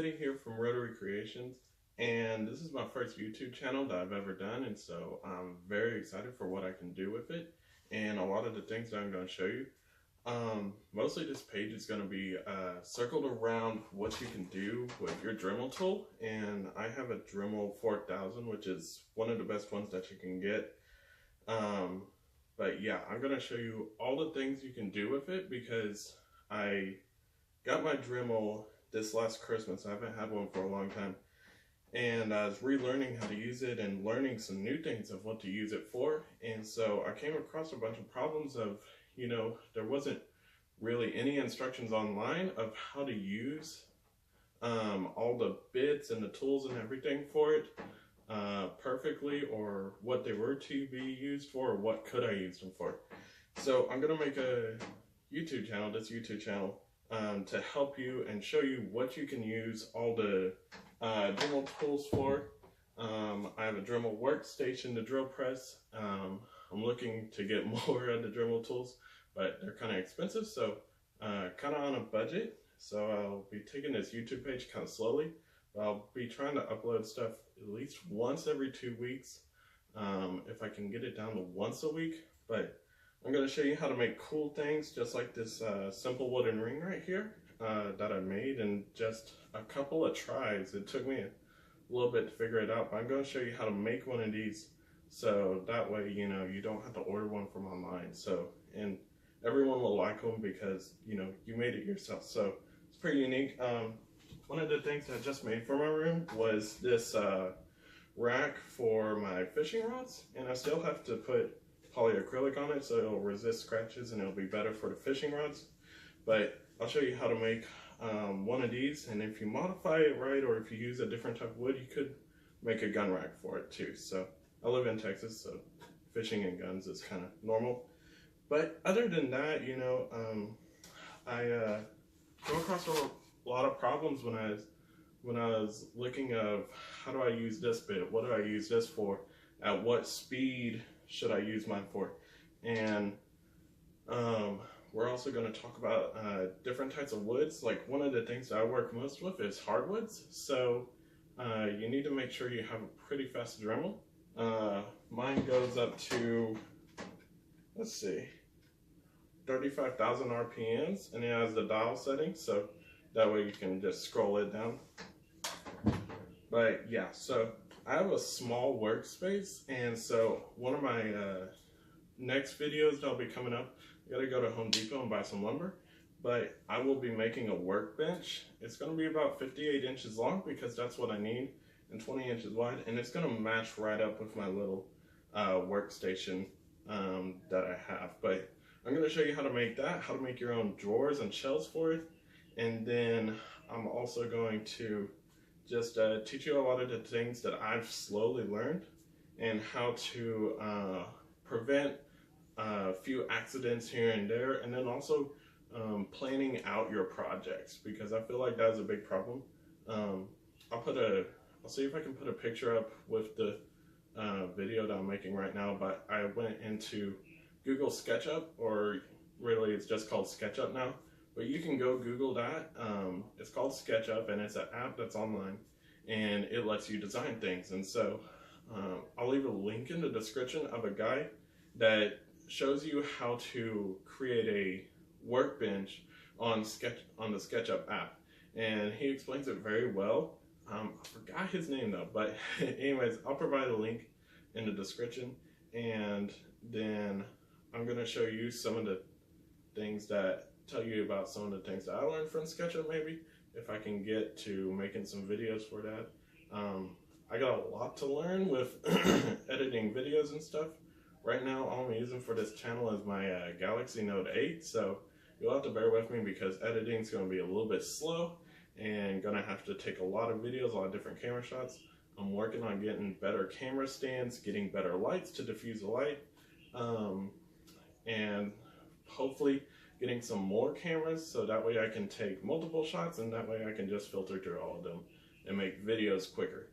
Eddie here from Rotary Creations, and this is my first YouTube channel that I've ever done, and so I'm very excited for what I can do with it and a lot of the things that I'm going to show you. Mostly this page is going to be circled around what you can do with your Dremel tool, and I have a Dremel 4000, which is one of the best ones that you can get. But yeah, I'm going to show you all the things you can do with it because I got my Dremel this last Christmas. I haven't had one for a long time, and I was relearning how to use it and learning some new things of what to use it for. And so I came across a bunch of problems of, there wasn't really any instructions online of how to use all the bits and the tools and everything for it perfectly, or what they were to be used for, or what could I use them for. So I'm gonna make a YouTube channel, to help you and show you what you can use all the Dremel tools for. I have a Dremel workstation, the drill press. I'm looking to get more of the Dremel tools, but they're kind of expensive, so kind of on a budget. So I'll be taking this YouTube page kind of slowly. I'll be trying to upload stuff at least once every 2 weeks, if I can get it down to once a week. But I'm going to show you how to make cool things, just like this simple wooden ring right here that I made in just a couple of tries. It took me a little bit to figure it out, but I'm going to show you how to make one of these, so that way you don't have to order one from online. So, and everyone will like them because you made it yourself. So it's pretty unique. One of the things I just made for my room was this rack for my fishing rods, and I still have to put polyacrylic on it so it'll resist scratches and it'll be better for the fishing rods. But I'll show you how to make one of these, and if you modify it right, or if you use a different type of wood, you could make a gun rack for it too. So I live in Texas, so fishing and guns is kind of normal. But other than that, I came across a lot of problems when I was looking of how do I use this bit, what do I use this for, at what speed should I use mine for. And we're also going to talk about different types of woods. Like, one of the things that I work most with is hardwoods, so you need to make sure you have a pretty fast Dremel. Mine goes up to, let's see, 35,000 RPMs, and it has the dial setting, so that way you can just scroll it down. But yeah, so I have a small workspace, and so one of my next videos that'll be coming up, I gotta go to Home Depot and buy some lumber, but I will be making a workbench. It's gonna be about 58 inches long because that's what I need, and 20 inches wide, and it's gonna match right up with my little workstation that I have. But I'm gonna show you how to make that, how to make your own drawers and shelves for it, and then I'm also going to just teach you a lot of the things that I've slowly learned, and how to prevent a few accidents here and there, and then also planning out your projects, because I feel like that's a big problem. I'll see if I can put a picture up with the video that I'm making right now, but I went into Google SketchUp, or really it's just called SketchUp now, but you can go Google that. It's called SketchUp, and it's an app that's online, and it lets you design things. And so I'll leave a link in the description of a guide that shows you how to create a workbench on the SketchUp app, and he explains it very well. I forgot his name though, but anyways, I'll provide a link in the description, and then I'm going to show you some of the things that tell you about some of the things that I learned from SketchUp, maybe, if I can get to making some videos for that. I got a lot to learn with editing videos and stuff. Right now, all I'm using for this channel is my Galaxy Note 8, so you'll have to bear with me because editing is going to be a little bit slow, and going to have to take a lot of videos, a lot of different camera shots. I'm working on getting better camera stands, getting better lights to diffuse the light, and hopefully getting some more cameras, so that way I can take multiple shots, and that way I can just filter through all of them and make videos quicker.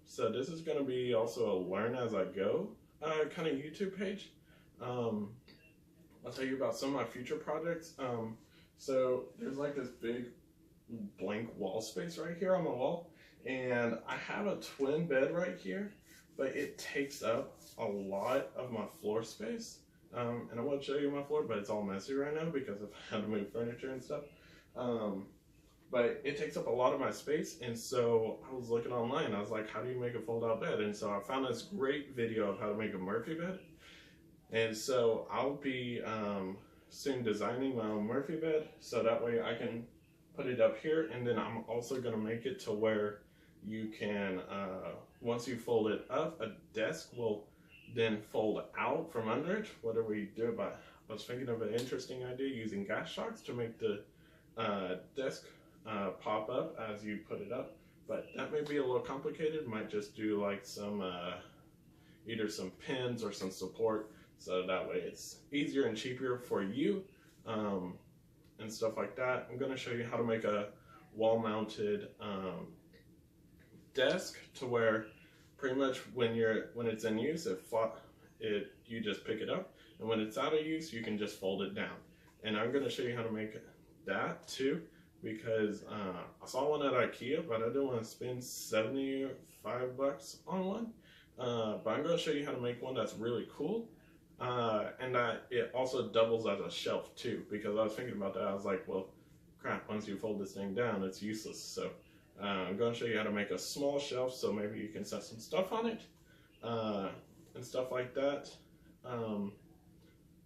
So this is going to be also a learn as I go kind of YouTube page. I'll tell you about some of my future projects. So there's like this big blank wall space right here on the wall, and I have a twin bed right here, but it takes up a lot of my floor space. And I want to show you my floor, but it's all messy right now because I've had to move furniture and stuff. But it takes up a lot of my space, and so I was looking online. I was like, how do you make a fold-out bed? And so I found this great video of how to make a Murphy bed. And so I'll be soon designing my own Murphy bed, so that way I can put it up here. And then I'm also going to make it to where you can, once you fold it up, a desk will then fold out from under it. What do we do about? I was thinking of an interesting idea using gas shocks to make the desk pop up as you put it up, but that may be a little complicated. Might just do like some either some pins or some support, so that way it's easier and cheaper for you and stuff like that. I'm going to show you how to make a wall-mounted desk to where pretty much when it's in use, you just pick it up, and when it's out of use, you can just fold it down. And I'm going to show you how to make that too, because I saw one at IKEA, but I didn't want to spend $75 on one. But I'm going to show you how to make one that's really cool, and that it also doubles as a shelf too, because I was thinking about that. I was like, well, crap, once you fold this thing down, it's useless. So I'm going to show you how to make a small shelf, so maybe you can set some stuff on it and stuff like that.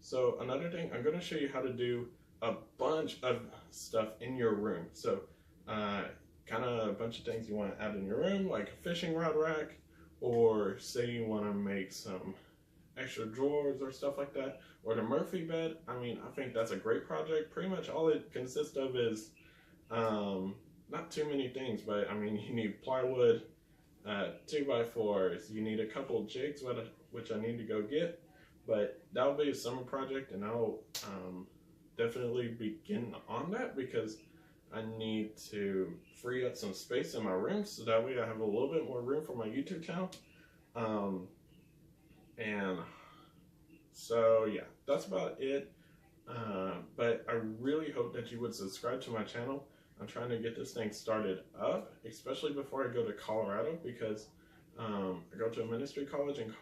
So another thing, I'm going to show you how to do a bunch of stuff in your room. So kind of a bunch of things you want to add in your room, like a fishing rod rack, or say you want to make some extra drawers or stuff like that, or the Murphy bed. I mean, I think that's a great project. Pretty much all it consists of is not too many things, but I mean, you need plywood, 2x4s, you need a couple of jigs, which I need to go get, but that'll be a summer project, and I'll definitely begin on that because I need to free up some space in my room, so that way I have a little bit more room for my YouTube channel. And so yeah, that's about it. But I really hope that you would subscribe to my channel. I'm trying to get this thing started up, especially before I go to Colorado, because I go to a ministry college in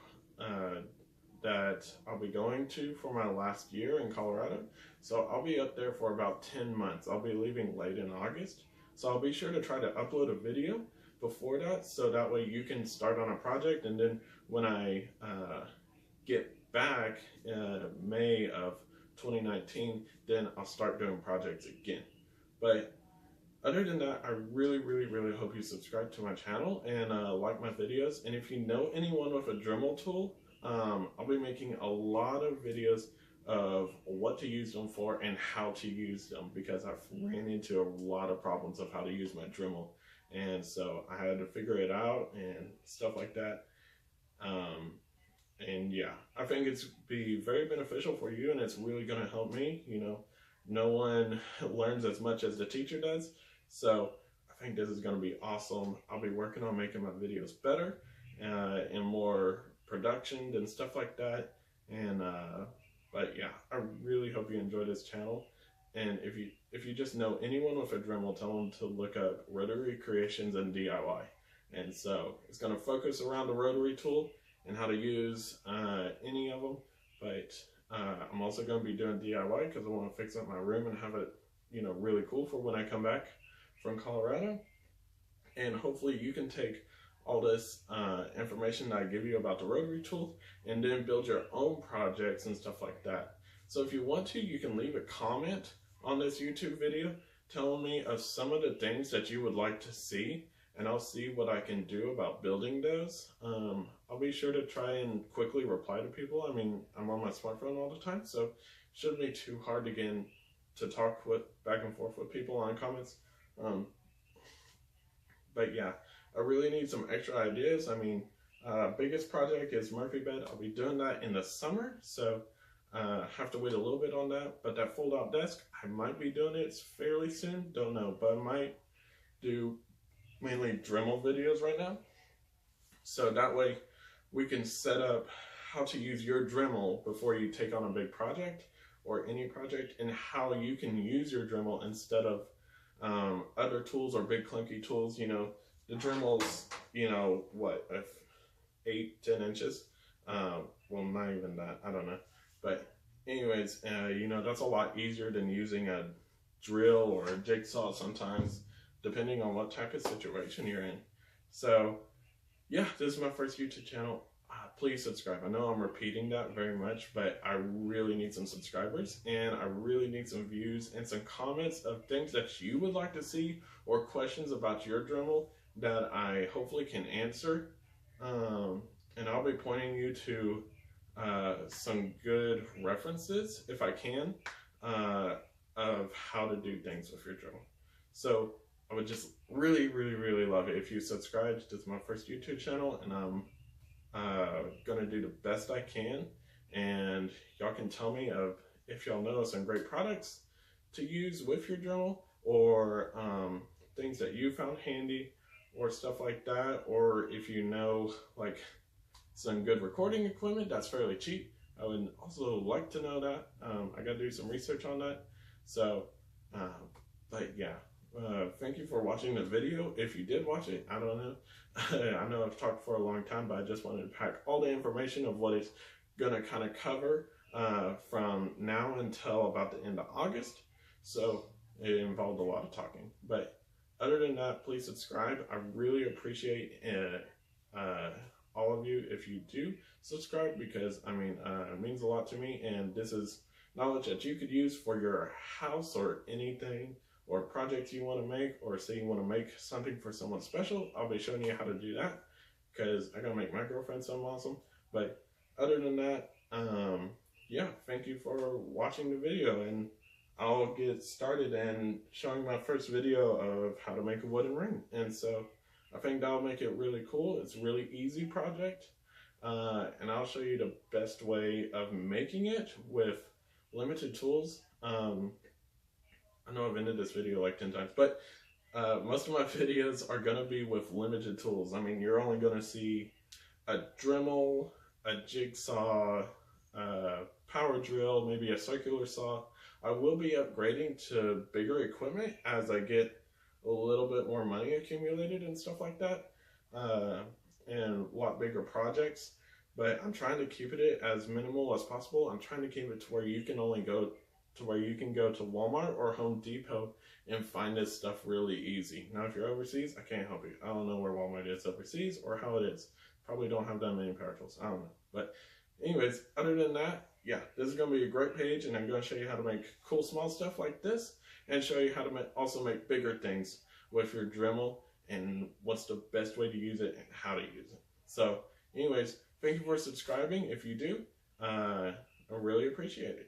that I'll be going to for my last year in Colorado. So I'll be up there for about 10 months. I'll be leaving late in August. So I'll be sure to try to upload a video before that, so that way you can start on a project, and then when I get back May of 2019, then I'll start doing projects again. But other than that, I really hope you subscribe to my channel and like my videos. And if you know anyone with a Dremel tool, I'll be making a lot of videos of what to use them for and how to use them, because I've ran into a lot of problems of how to use my Dremel, and so I had to figure it out and stuff like that. And yeah, I think it's be very beneficial for you, and it's really going to help me. You know, no one learns as much as the teacher does, so I think this is going to be awesome. I'll be working on making my videos better and more production and stuff like that. And but yeah, I really hope you enjoy this channel. And if you just know anyone with a Dremel, tell them to look up Rotary Creations and DIY. And so it's going to focus around the rotary tool and how to use any of them. But I'm also going to be doing DIY because I want to fix up my room and have it, you know, really cool for when I come back from Colorado. And hopefully you can take all this information that I give you about the rotary tool and then build your own projects and stuff like that. So if you want to, you can leave a comment on this YouTube video telling me of some of the things that you would like to see, and I'll see what I can do about building those. I'll be sure to try and quickly reply to people. I mean, I'm on my smartphone all the time, so it shouldn't be too hard to talk back and forth with people on comments. But yeah, I really need some extra ideas. I mean, biggest project is Murphy bed. I'll be doing that in the summer, so have to wait a little bit on that. But that fold-out desk, I might be doing it fairly soon. Don't know, but I might do mainly Dremel videos right now. So that way we can set up how to use your Dremel before you take on a big project or any project, and how you can use your Dremel instead of Other tools are big clunky tools, you know, the Dremel's, you know, what, 8-10 inches, well, not even that, I don't know, but anyways, you know, that's a lot easier than using a drill or a jigsaw sometimes, depending on what type of situation you're in. So yeah, this is my first YouTube channel. Please subscribe. I know I'm repeating that very much, but I really need some subscribers, and I really need some views and some comments of things that you would like to see, or questions about your Dremel that I hopefully can answer. And I'll be pointing you to some good references, if I can, of how to do things with your Dremel. So I would just really, really, really love it if you subscribed. This is my first YouTube channel, and I'm gonna do the best I can, and y'all can tell me if y'all know some great products to use with your Dremel, or things that you found handy or stuff like that, or if you know like some good recording equipment that's fairly cheap. I would also like to know that. I gotta do some research on that. So but yeah, thank you for watching the video. If you did watch it, I don't know. I know I've talked for a long time, but I just wanted to pack all the information of what it's gonna kind of cover from now until about the end of August. So it involved a lot of talking. But other than that, please subscribe. I really appreciate all of you if you do subscribe, because I mean, it means a lot to me, and this is knowledge that you could use for your house or anything, or projects you want to make, or say you want to make something for someone special. I'll be showing you how to do that, because I gotta make my girlfriend something awesome. But other than that, yeah, thank you for watching the video, and I'll get started and showing my first video of how to make a wooden ring. And so I think that'll make it really cool. It's a really easy project, and I'll show you the best way of making it with limited tools. I know I've ended this video like 10 times, but most of my videos are going to be with limited tools. I mean, you're only going to see a Dremel, a jigsaw, power drill, maybe a circular saw. I will be upgrading to bigger equipment as I get a little bit more money accumulated and stuff like that, and a lot bigger projects. But I'm trying to keep it as minimal as possible. I'm trying to keep it to where you can only go to Walmart or Home Depot and find this stuff really easy. Now, if you're overseas, I can't help you. I don't know where Walmart is overseas or how it is. Probably don't have that many power tools. I don't know. But anyways, other than that, yeah, this is going to be a great page, and I'm going to show you how to make cool small stuff like this, and show you how to also make bigger things with your Dremel, and what's the best way to use it and how to use it. So anyways, thank you for subscribing. If you do, I really appreciate it.